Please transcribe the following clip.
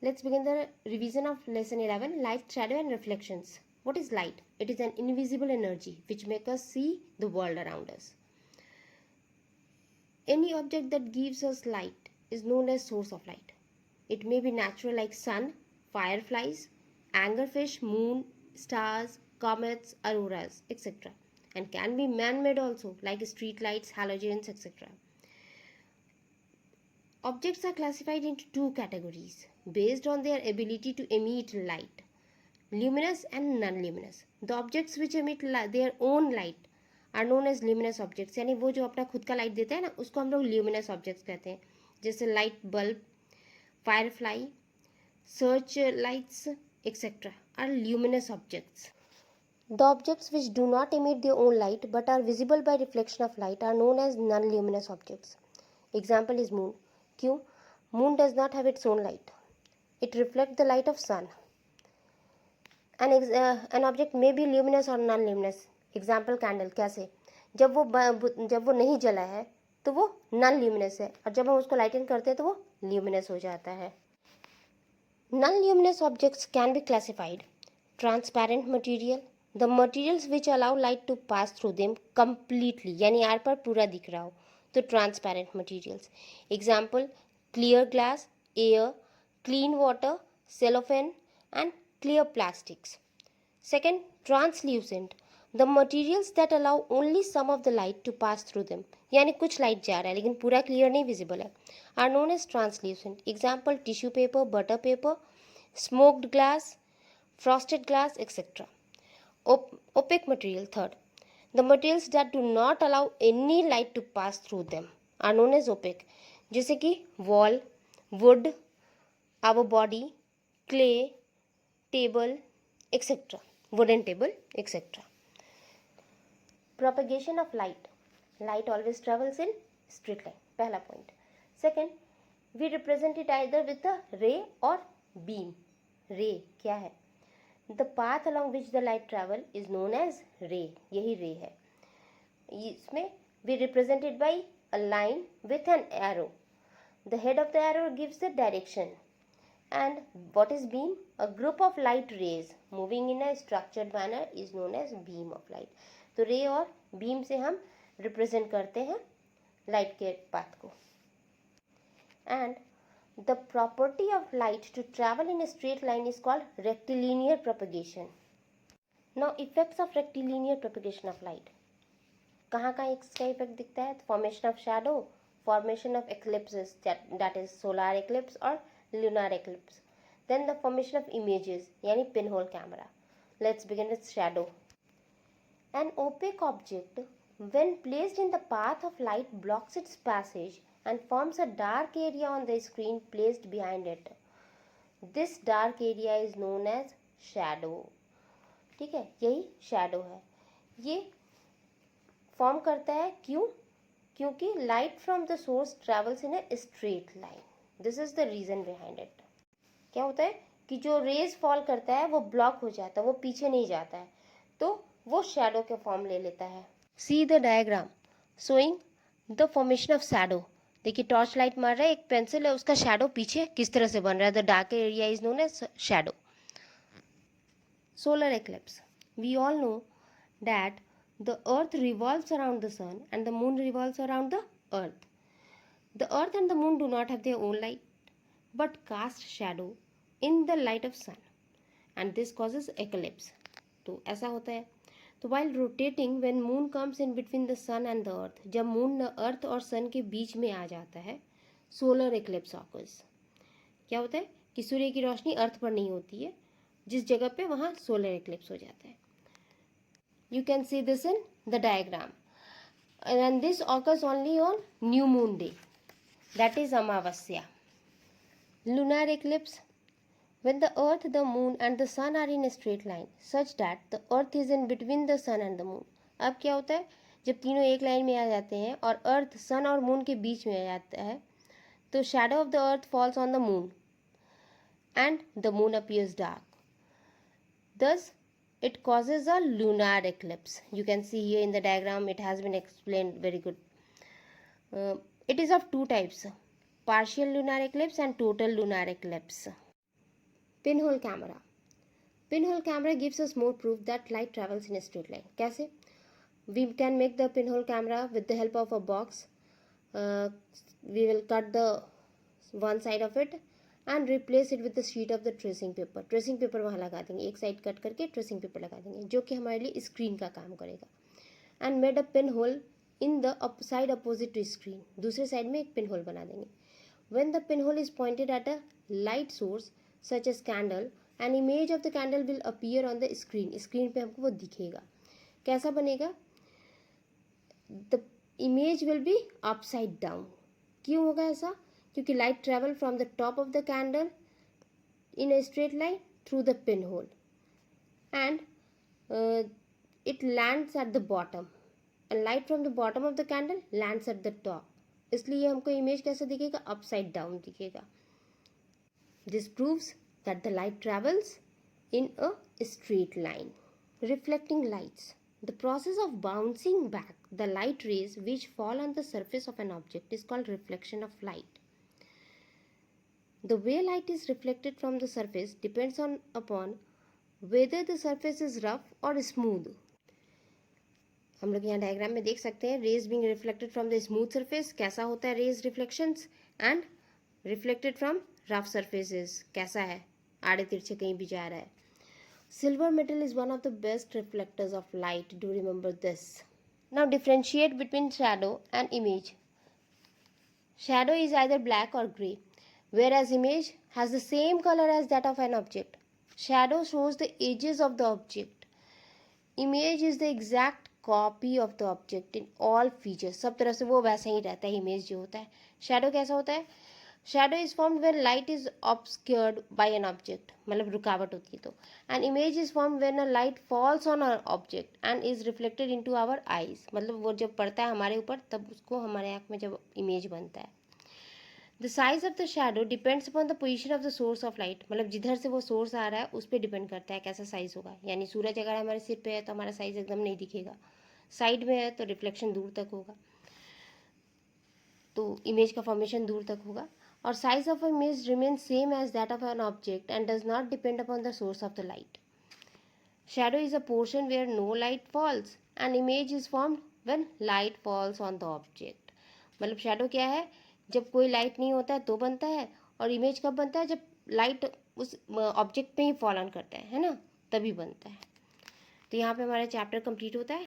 Let's begin the revision of lesson 11, light, shadow and reflections. What is light? It is an invisible energy which makes us see the world around us. Any object that gives us light is known as source of light. It may be natural like sun, fireflies, anglerfish, moon, stars, comets, auroras, etc. And can be man-made also like street lights, halogens, etc. Objects are classified into two categories based on their ability to emit light, luminous and non-luminous. The objects which emit their own light are known as luminous objects, यानी वो जो अपना खुद का light देते हैं ना उसको हम लोग luminous objects कहते हैं, जैसे light bulb, Firefly, search lights etc. are luminous objects. The objects which do not emit their own light but are visible by reflection of light are known as non-luminous objects. Example is moon. क्यों? Moon does not have its own light. It reflects the light of sun. An object may be luminous or non-luminous. Example candle. कैसे? जब वो नहीं जला है तो वो non-luminous है और जब हम उसको लाइटन करते हैं तो वो luminous हो जाता है. Non-luminous objects can be classified. Transparent material, the materials which allow light to pass through them completely, यानी आर पर पूरा दिख रहा हो तो transparent materials. Example clear glass, air, clean water, cellophane and clear plastics. Second, translucent, the materials that allow only some of the light to pass through them, यानी कुछ लाइट जा रहा है लेकिन पूरा क्लियर नहीं विजिबल है, are known as translucent. Example tissue paper, butter paper, smoked glass, frosted glass, etc. Opaque material. Third, the materials that do not allow any light to pass through them are known as opaque, जैसे कि wall, wood, our body, clay, table, etc. wooden table, etc. Propagation of light. Light always travels in straight line. पहला point. Second, we represent it either with a ray or beam. ray क्या है? The path along which the light travel is known as ray. यही ray है. इसमें we represent it by a line with an arrow. The head of the arrow gives the direction. And what is beam? A group of light rays moving in a structured manner is known as beam of light. तो ray और beam से हम represent करते हैं light के path को. And the property of light to travel in a straight line is called rectilinear propagation. Now effects of rectilinear propagation of light. कहाँ कहाँ इसका इफेक्ट दिखता है? Formation of shadow, formation of eclipses, that is solar eclipse or lunar eclipse. Then the formation of images, यानी pinhole camera. Let's begin with shadow. An opaque object when placed in the path of light blocks its passage and forms a dark area on the screen placed behind it. This dark area is known as shadow. ठीक है, यही shadow है. ये form करता है क्यों? क्योंकि light from the source travels in a straight line. This is the reason behind it. क्या होता है कि जो रेज फॉल करता है वो ब्लॉक हो जाता है, वो पीछे नहीं जाता है, तो वो शैडो के फॉर्म ले लेता है. See the diagram showing the formation of shadow. देखिए टॉर्च लाइट मार रहा है, एक पेंसिल है, उसका शैडो पीछे किस तरह से बन रहा है. The dark area is known as shadow. Solar eclipse. We all know that the earth revolves around the sun and the moon revolves around the earth. The earth and the moon do not have their own light but cast shadow in the light of sun and this causes eclipse. तो ऐसा होता है. तो while rotating when moon comes in between the sun and the earth, जब moon earth और sun के बीच में आ जाता है, solar eclipse occurs. क्या होता है कि सूर्य की रोशनी अर्थ पर नहीं होती है, जिस जगह पे वहाँ solar eclipse हो जाता है. You can see this in the diagram. And this occurs only on new moon day. That is Amavasya. Lunar eclipse. When the earth, the moon and the sun are in a straight line such that the earth is in between the sun and the moon. अब क्या होता है जब तीनों एक line में आ जाते हैं और अर्थ सन और मून के बीच में आ जाता है तो shadow of the earth falls on the moon and the moon appears dark. Thus it causes a lunar eclipse. You can see here in the diagram it has been explained very good. It is of two types, partial lunar eclipse and total lunar eclipse. Pinhole camera. Pinhole camera gives us more proof that light travels in a straight line. कैसे? We can make the pinhole camera with the help of a box. We will cut the one side of it and replace it with the sheet of the tracing paper. Tracing paper वहाँ लगा देंगे, एक side cut करके tracing paper लगा देंगे, जो कि हमारे लिए स्क्रीन का काम करेगा. And made a pin hole in the side opposite to screen. दूसरे साइड में एक पिन होल बना देंगे. When the pinhole is pointed at a light source such as candle, an image of the candle will appear on the screen. Screen पे हमको वो दिखेगा. कैसा बनेगा? The image will be upside down. क्यों होगा ऐसा? क्योंकि light travel from the top of the candle in a straight line through the pinhole and it lands at the bottom, and light from the bottom of the candle lands at the top. इसलिए हमको image कैसा दिखेगा? Upside down दिखेगा. This proves that the light travels in a straight line. Reflecting lights. The process of bouncing back the light rays which fall on the surface of an object is called reflection of light. The way light is reflected from the surface depends upon whether the surface is rough or smooth. हम लोग यहाँ diagram में देख सकते हैं rays being reflected from the smooth surface. कैसा होता है rays reflections? And reflected from rough surfaces कैसा है? आड़े तिरछे कहीं भी जा रहा है. Silver metal is one of the best reflectors of light. Do remember this. Now differentiate between shadow and image. Shadow is either black और grey, whereas image has the same color as that of an object. Shadow shows the edges of the object. Image is the exact copy of the object in all features. सब तरह से वो वैसा ही रहता है image जो होता है. शैडो कैसा होता है? Shadow is formed when light is obscured by an object, मतलब रुकावट होती है तो. And image is formed when a light falls on a object and is reflected into our eyes, मतलब वो जब पड़ता है हमारे ऊपर तब उसको हमारे आँख में जब इमेज बनता है. The size of the shadow depends upon the position of the source of light. मतलब जिधर से वो सोर्स आ रहा है उस पर डिपेंड करता है कैसा साइज होगा. यानी सूरज अगर हमारे सिर पे है तो हमारा साइज एकदम नहीं दिखेगा, साइड में है तो रिफ्लेक्शन दूर तक होगा, तो इमेज का फॉर्मेशन दूर तक होगा. और size of image remain same as that of an object and does not depend upon the source of the light. Shadow is a portion where no light falls and image is formed when light falls on the object. मतलब शैडो क्या है? जब कोई light नहीं होता है तो बनता है, और इमेज कब बनता है? जब लाइट उस ऑब्जेक्ट पे ही फॉल ऑन करता है ना, तभी बनता है. तो यहाँ पे हमारा चैप्टर कंप्लीट होता है.